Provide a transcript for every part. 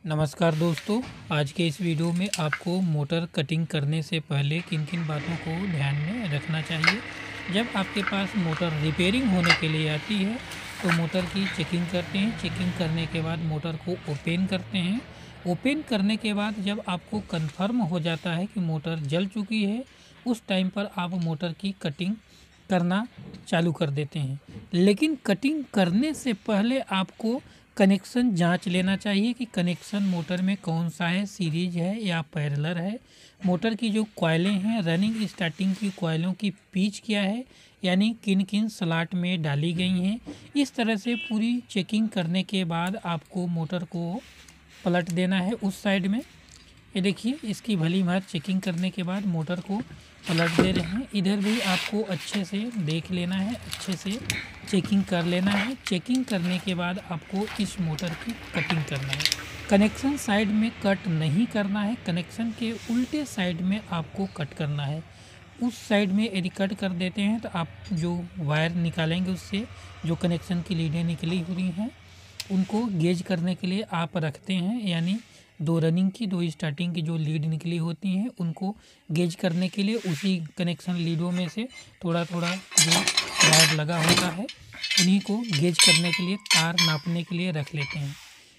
नमस्कार दोस्तों, आज के इस वीडियो में आपको मोटर कटिंग करने से पहले किन किन बातों को ध्यान में रखना चाहिए। जब आपके पास मोटर रिपेयरिंग होने के लिए आती है तो मोटर की चेकिंग करते हैं। चेकिंग करने के बाद मोटर को ओपन करते हैं। ओपन करने के बाद जब आपको कंफर्म हो जाता है कि मोटर जल चुकी है, उस टाइम पर आप मोटर की कटिंग करना चालू कर देते हैं। लेकिन कटिंग करने से पहले आपको कनेक्शन जांच लेना चाहिए कि कनेक्शन मोटर में कौन सा है, सीरीज है या पैरेलल है। मोटर की जो कॉइलें हैं, रनिंग स्टार्टिंग की कॉइलों की पिच क्या है, यानी किन किन स्लॉट में डाली गई हैं। इस तरह से पूरी चेकिंग करने के बाद आपको मोटर को पलट देना है उस साइड में। ये देखिए, इसकी भली भांति चेकिंग करने के बाद मोटर को पलट दे रहे हैं। इधर भी आपको अच्छे से देख लेना है, अच्छे से चेकिंग कर लेना है। चेकिंग करने के बाद आपको इस मोटर की कटिंग करना है। कनेक्शन साइड में कट नहीं करना है, कनेक्शन के उल्टे साइड में आपको कट करना है। उस साइड में यदि कट कर देते हैं तो आप जो वायर निकालेंगे उससे जो कनेक्शन की लीडें निकली हुई हैं उनको गेज करने के लिए आप रखते हैं, यानी दो रनिंग की, दो स्टार्टिंग की जो लीड निकली होती हैं उनको गेज करने के लिए उसी कनेक्शन लीडों में से थोड़ा थोड़ा जो वायर लगा होता है उन्हीं को गेज करने के लिए, तार नापने के लिए रख लेते हैं।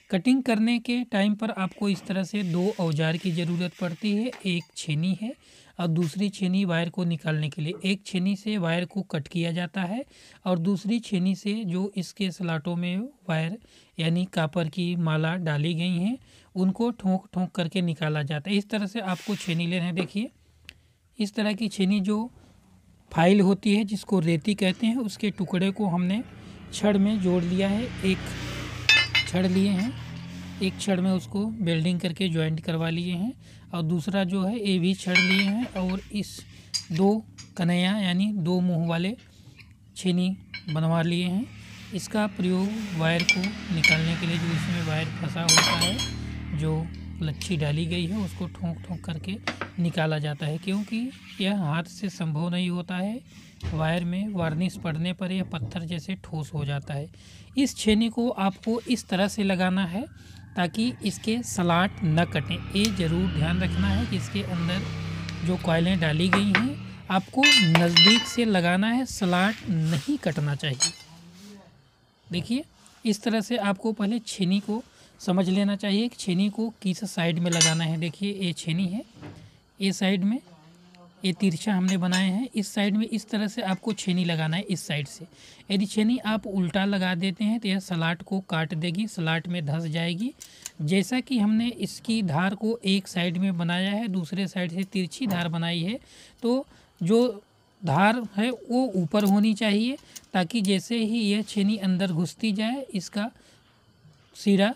कटिंग करने के टाइम पर आपको इस तरह से दो औजार की ज़रूरत पड़ती है। एक छेनी है और दूसरी छेनी वायर को निकालने के लिए। एक छेनी से वायर को कट किया जाता है और दूसरी छेनी से जो इसके स्लॉटों में वायर यानी कॉपर की माला डाली गई हैं उनको ठोक ठोक करके निकाला जाता है। इस तरह से आपको छेनी लेना है। देखिए, इस तरह की छेनी जो फाइल होती है जिसको रेती कहते हैं, उसके टुकड़े को हमने छड़ में जोड़ लिया है। एक छड़ लिए हैं, एक छड़ में उसको वेल्डिंग करके जॉइंट करवा लिए हैं और दूसरा जो है ये भी छड़ लिए हैं और इस दो कन्हैया यानी दो मुंह वाले छेनी बनवा लिए हैं। इसका प्रयोग वायर को निकालने के लिए, जो इसमें वायर फंसा होता है, जो लच्छी डाली गई है उसको ठोक ठोक करके निकाला जाता है, क्योंकि यह हाथ से संभव नहीं होता है। वायर में वार्निश पड़ने पर यह पत्थर जैसे ठोस हो जाता है। इस छेनी को आपको इस तरह से लगाना है ताकि इसके स्लॉट न कटें। ये ज़रूर ध्यान रखना है कि इसके अंदर जो कॉइलें डाली गई हैं आपको नज़दीक से लगाना है, स्लॉट नहीं कटना चाहिए। देखिए, इस तरह से आपको पहले छेनी को समझ लेना चाहिए कि छेनी को किस साइड में लगाना है। देखिए, ये छेनी है, ये साइड में ये तिरछा हमने बनाए हैं, इस साइड में इस तरह से आपको छेनी लगाना है इस साइड से। यदि छेनी आप उल्टा लगा देते हैं तो यह स्लॉट को काट देगी, स्लॉट में धंस जाएगी। जैसा कि हमने इसकी धार को एक साइड में बनाया है, दूसरे साइड से तिरछी धार बनाई है, तो जो धार है वो ऊपर होनी चाहिए ताकि जैसे ही यह छेनी अंदर घुसती जाए इसका सिरा,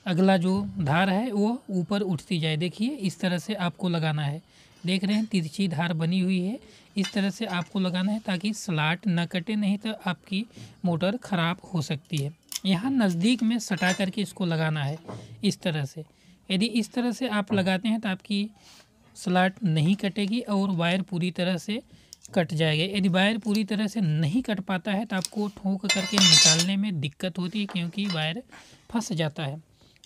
अगला जो धार है वो ऊपर उठती जाए। देखिए, इस तरह से आपको लगाना है। देख रहे हैं, तिरछी धार बनी हुई है, इस तरह से आपको लगाना है ताकि स्लॉट न कटे, नहीं तो आपकी मोटर ख़राब हो सकती है। यहाँ नज़दीक में सटा करके इसको लगाना है इस तरह से। यदि इस तरह से आप लगाते हैं तो आपकी स्लॉट नहीं कटेगी और वायर पूरी तरह से कट जाएगा। यदि वायर पूरी तरह से नहीं कट पाता है तो आपको ठोक करके निकालने में दिक्कत होती है, क्योंकि वायर फंस जाता है।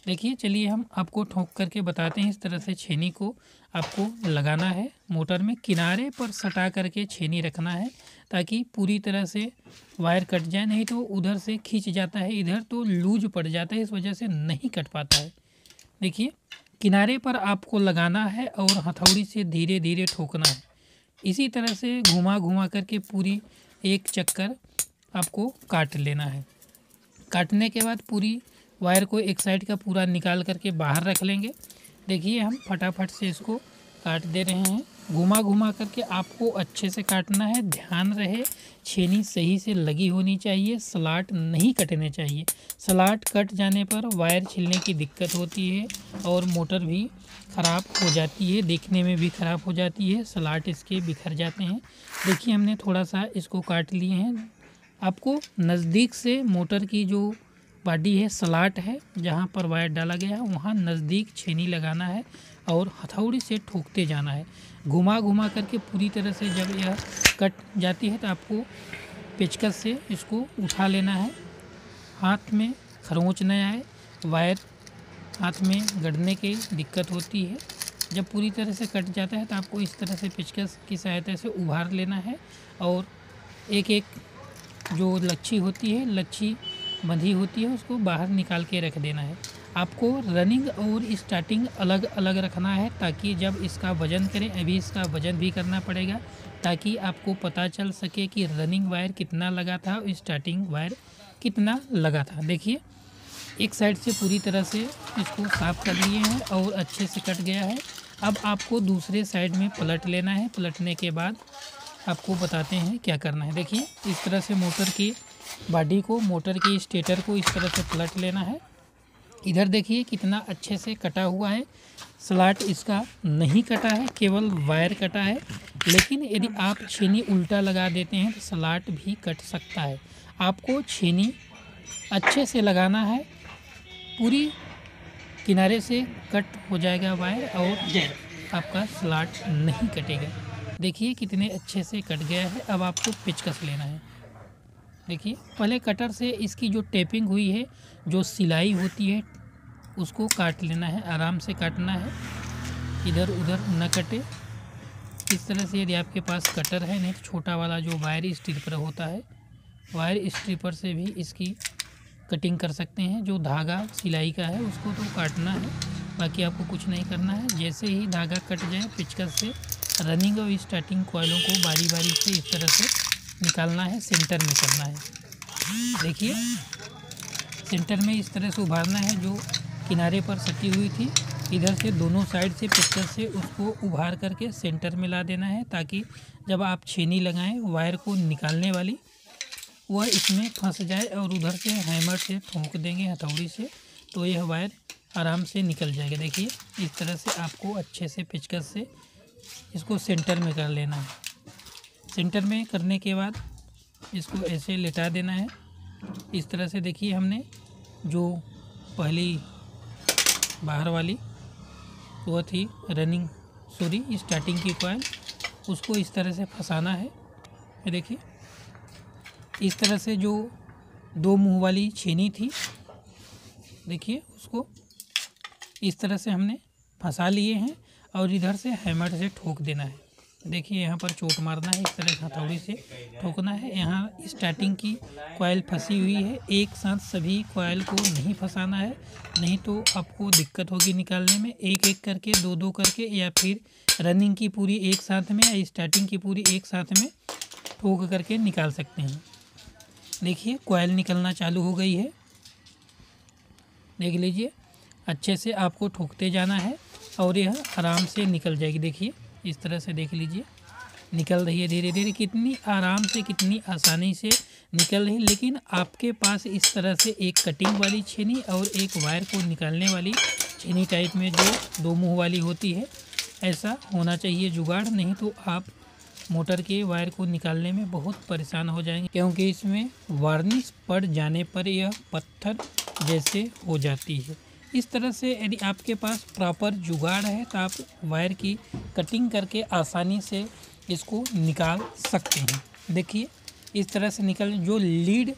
देखिए, चलिए हम आपको ठोक करके बताते हैं। इस तरह से छेनी को आपको लगाना है मोटर में, किनारे पर सटा करके छेनी रखना है ताकि पूरी तरह से वायर कट जाए, नहीं तो उधर से खींच जाता है, इधर तो लूज पड़ जाता है, इस वजह से नहीं कट पाता है। देखिए, किनारे पर आपको लगाना है और हथौड़ी से धीरे धीरे ठोकना है। इसी तरह से घुमा घुमा करके पूरी एक चक्कर आपको काट लेना है। काटने के बाद पूरी वायर को एक साइड का पूरा निकाल करके बाहर रख लेंगे। देखिए, हम फटाफट से इसको काट दे रहे हैं। घुमा घुमा करके आपको अच्छे से काटना है। ध्यान रहे, छेनी सही से लगी होनी चाहिए, स्लॉट नहीं कटने चाहिए। स्लॉट कट जाने पर वायर छिलने की दिक्कत होती है और मोटर भी ख़राब हो जाती है, देखने में भी ख़राब हो जाती है, स्लॉट इसके बिखर जाते हैं। देखिए, हमने थोड़ा सा इसको काट लिए हैं। आपको नज़दीक से मोटर की जो बॉडी है, स्लॉट है, जहाँ पर वायर डाला गया है वहाँ नज़दीक छेनी लगाना है और हथौड़ी से ठोकते जाना है। घुमा घुमा करके पूरी तरह से जब यह कट जाती है तो आपको पेचकस से इसको उठा लेना है, हाथ में खरोंच न आए, वायर हाथ में गड़ने की दिक्कत होती है। जब पूरी तरह से कट जाता है तो आपको इस तरह से पेचकस की सहायता से उभार लेना है और एक एक जो लच्छी होती है, लच्छी बंधी होती है, उसको बाहर निकाल के रख देना है। आपको रनिंग और स्टार्टिंग अलग अलग रखना है ताकि जब इसका वज़न करें, अभी इसका वज़न भी करना पड़ेगा ताकि आपको पता चल सके कि रनिंग वायर कितना लगा था और स्टार्टिंग वायर कितना लगा था। देखिए एक साइड से पूरी तरह से इसको साफ़ कर लिए हैं और अच्छे से कट गया है। अब आपको दूसरे साइड में पलट लेना है। पलटने के बाद आपको बताते हैं क्या करना है। देखिए इस तरह से मोटर की बॉडी को, मोटर की स्टेटर को इस तरह से पलट लेना है। इधर देखिए कितना अच्छे से कटा हुआ है। स्लॉट इसका नहीं कटा है, केवल वायर कटा है। लेकिन यदि आप छेनी उल्टा लगा देते हैं तो स्लॉट भी कट सकता है। आपको छेनी अच्छे से लगाना है, पूरी किनारे से कट हो जाएगा वायर और आपका स्लॉट नहीं कटेगा। देखिए कितने अच्छे से कट गया है। अब आपको पेचकस लेना है। देखिए पहले कटर से इसकी जो टेपिंग हुई है, जो सिलाई होती है, उसको काट लेना है। आराम से काटना है, इधर उधर न कटे। इस तरह से यदि आपके पास कटर है, नहीं तो छोटा वाला जो वायर स्ट्रिपर होता है, वायर स्ट्रिपर से भी इसकी कटिंग कर सकते हैं। जो धागा सिलाई का है उसको तो काटना है, बाकी आपको कुछ नहीं करना है। जैसे ही धागा कट जाए पेचकस से रनिंग और स्टार्टिंग कॉइलों को बारी बारी से इस तरह से निकालना है, सेंटर में करना है। देखिए सेंटर में इस तरह से उभारना है। जो किनारे पर सटी हुई थी, इधर से दोनों साइड से पेचकस से उसको उभार करके सेंटर में ला देना है ताकि जब आप छेनी लगाएं वायर को निकालने वाली, वह इसमें फंस जाए और उधर से हैमर से ठोक देंगे हथौड़ी से तो यह वायर आराम से निकल जाएगा। देखिए इस तरह से आपको अच्छे से पेचकस से इसको सेंटर में कर लेना है। सेंटर में करने के बाद इसको ऐसे लेटा देना है इस तरह से। देखिए हमने जो पहली बाहर वाली वो थी स्टार्टिंग की कॉइल, उसको इस तरह से फंसाना है। देखिए इस तरह से जो दो मुंह वाली छेनी थी, देखिए उसको इस तरह से हमने फंसा लिए हैं और इधर से हैमर से ठोक देना है। देखिए यहाँ पर चोट मारना है, इस तरह से हथौड़ी से ठोकना है। यहाँ स्टार्टिंग की कॉइल फंसी हुई है, एक साथ सभी कॉइल को नहीं फंसाना है, नहीं तो आपको दिक्कत होगी निकालने में। एक एक करके, दो दो करके, या फिर रनिंग की पूरी एक साथ में या स्टार्टिंग की पूरी एक साथ में ठोक करके निकाल सकते हैं। देखिए कॉइल निकलना चालू हो गई है, देख लीजिए। अच्छे से आपको ठोकते जाना है और यह आराम से निकल जाएगी। देखिए इस तरह से देख लीजिए निकल रही है धीरे धीरे, कितनी आराम से, कितनी आसानी से निकल रही। लेकिन आपके पास इस तरह से एक कटिंग वाली छेनी और एक वायर को निकालने वाली छेनी टाइप में जो दो मुँह वाली होती है, ऐसा होना चाहिए जुगाड़। नहीं तो आप मोटर के वायर को निकालने में बहुत परेशान हो जाएंगे, क्योंकि इसमें वार्निश पड़ जाने पर यह पत्थर जैसे हो जाती है। इस तरह से यदि आपके पास प्रॉपर जुगाड़ है तो आप वायर की कटिंग करके आसानी से इसको निकाल सकते हैं। देखिए इस तरह से निकल, जो लीड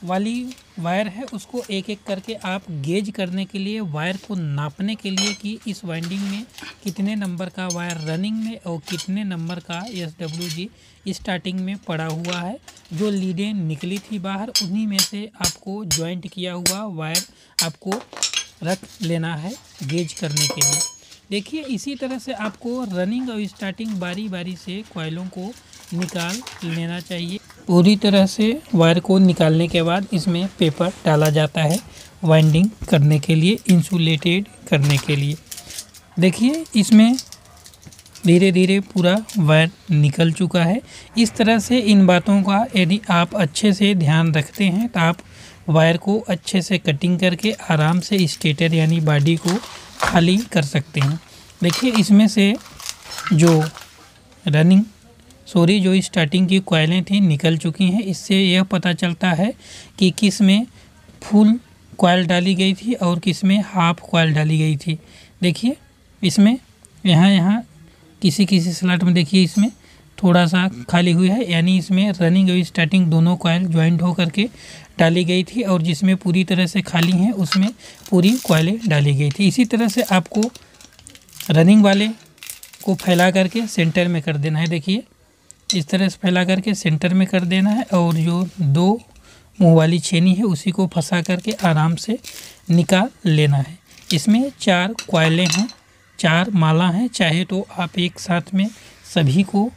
वाली वायर है उसको एक एक करके आप गेज करने के लिए, वायर को नापने के लिए कि इस वाइंडिंग में कितने नंबर का वायर रनिंग में और कितने नंबर का SWG स्टार्टिंग में पड़ा हुआ है। जो लीडें निकली थी बाहर, उन्हीं में से आपको जॉइंट किया हुआ वायर आपको रख लेना है गेज करने के लिए। देखिए इसी तरह से आपको रनिंग और स्टार्टिंग बारी बारी से कॉइलों को निकाल लेना चाहिए। पूरी तरह से वायर को निकालने के बाद इसमें पेपर डाला जाता है वाइंडिंग करने के लिए, इंसुलेटेड करने के लिए। देखिए इसमें धीरे धीरे पूरा वायर निकल चुका है। इस तरह से इन बातों का यदि आप अच्छे से ध्यान रखते हैं तो आप वायर को अच्छे से कटिंग करके आराम से स्टेटर यानी बॉडी को खाली कर सकते हैं। देखिए इसमें से जो जो स्टार्टिंग की कॉइलें थी निकल चुकी हैं। इससे यह पता चलता है कि किस में फुल कॉइल डाली गई थी और किस में हाफ कॉइल डाली गई थी। देखिए इसमें यहाँ किसी स्लॉट में देखिए इसमें थोड़ा सा खाली हुई है, यानी इसमें रनिंग और स्टार्टिंग दोनों कॉयल ज्वाइंट हो करके डाली गई थी और जिसमें पूरी तरह से खाली है उसमें पूरी कॉयलें डाली गई थी। इसी तरह से आपको रनिंग वाले को फैला करके सेंटर में कर देना है। देखिए इस तरह से फैला करके सेंटर में कर देना है और जो दो मुँह वाली छेनी है उसी को फंसा करके आराम से निकाल लेना है। इसमें 4 कॉयलें हैं, 4 माला हैं। चाहे तो आप एक साथ में सभी को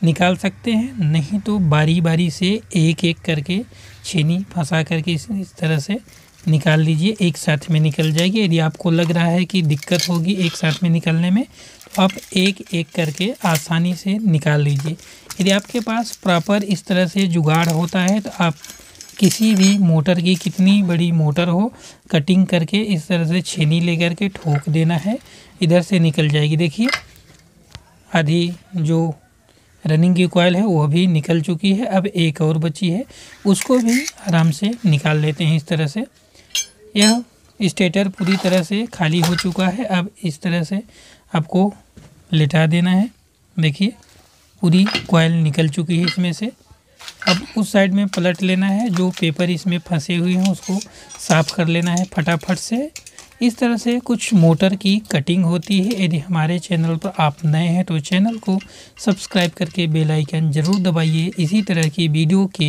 निकाल सकते हैं, नहीं तो बारी बारी से एक एक करके छेनी फंसा करके इस तरह से निकाल लीजिए, एक साथ में निकल जाएगी। यदि आपको लग रहा है कि दिक्कत होगी एक साथ में निकलने में तो आप एक एक करके आसानी से निकाल लीजिए। यदि आपके पास प्रॉपर इस तरह से जुगाड़ होता है तो आप किसी भी मोटर की, कितनी बड़ी मोटर हो, कटिंग करके इस तरह से छेनी लेकर के ठोक देना है, इधर से निकल जाएगी। देखिए आधी जो रनिंग की कॉयल है वो भी निकल चुकी है, अब एक और बची है, उसको भी आराम से निकाल लेते हैं। इस तरह से यह स्टेटर पूरी तरह से खाली हो चुका है। अब इस तरह से आपको लेटा देना है। देखिए पूरी कॉयल निकल चुकी है इसमें से। अब उस साइड में पलट लेना है, जो पेपर इसमें फंसे हुए हैं उसको साफ़ कर लेना है फटाफट से। इस तरह से कुछ मोटर की कटिंग होती है। यदि हमारे चैनल पर आप नए हैं तो चैनल को सब्सक्राइब करके बेल आइकन ज़रूर दबाइए इसी तरह की वीडियो के